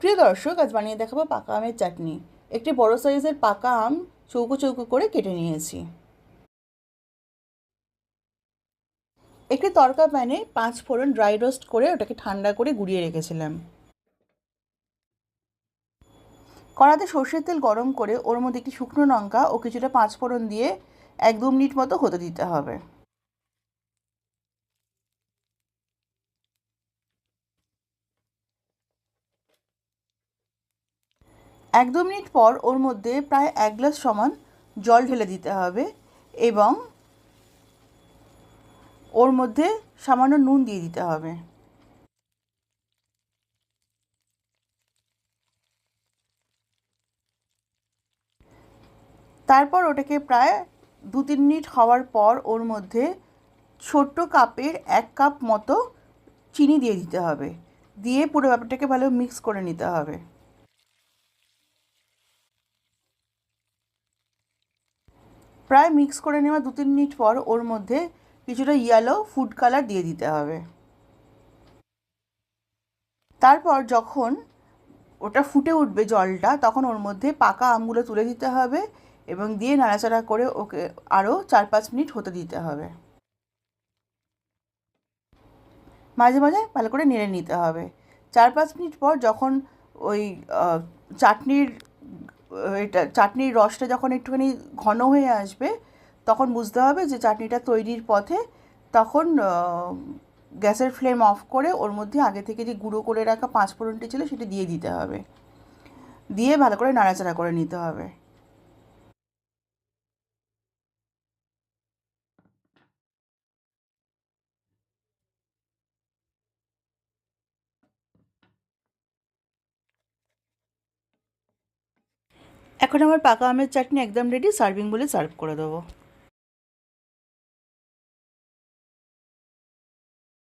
প্রিয় দর্শক, আজ বানিয়ে দেখাবো পাকা আমের চাটনি। একটি বড় সাইজের পাকা আম চৌকো চৌকো করে কেটে নিয়েছি। একটি তড়কা প্যানে 5 ফোড়ন ড্রাই রোস্ট করে ওটাকে ঠান্ডা করে গুঁড়িয়ে রেখেছিলাম। কড়াতে সর্ষের তেল গরম করে ওর মধ্যে একটি শুকনো লঙ্কা ও কিছুটা 5 ফোড়ন দিয়ে 1-2 মিনিট মতো হতে দিতে হবে। এক দু মিনিট পর ওর মধ্যে প্রায় 1 গ্লাস সমান জল ঢেলে দিতে হবে এবং ওর মধ্যে সামান্য নুন দিয়ে দিতে হবে। তারপর ওটাকে প্রায় 2-3 মিনিট হওয়ার পর ওর মধ্যে ছোট্ট কাপের 1 কাপ মতো চিনি দিয়ে দিতে হবে। দিয়ে পুরো ব্যাপারটাকে ভালো মিক্স করে নিতে হবে। প্রায় মিক্স করে নেওয়া 2-3 মিনিট পর ওর মধ্যে কিছুটা ইয়েলো ফুড কালার দিয়ে দিতে হবে। তারপর যখন ওটা ফুটে উঠবে জলটা, তখন ওর মধ্যে পাকা আমগুলো তুলে দিতে হবে এবং দিয়ে নাড়াচাড়া করে ওকে আরও 4-5 মিনিট হতে দিতে হবে। মাঝে মাঝে ভালো করে নেড়ে নিতে হবে। 4-5 মিনিট পর যখন ওই চাটনির চাটনির রসটা যখন একটুখানি ঘন হয়ে আসবে, তখন বুঝতে হবে যে চাটনিটা তৈরির পথে। তখন গ্যাসের ফ্লেম অফ করে ওর মধ্যে আগে থেকে যে গুঁড়ো করে রাখা 5 ফোড়নটি ছিল সেটা দিয়ে দিতে হবে। দিয়ে ভালো করে নাড়াচাড়া করে নিতে হবে। এখন আমার পাকা আমের চাটনি একদম রেডি। সার্ভিং বলে সার্ভ করে দেবো।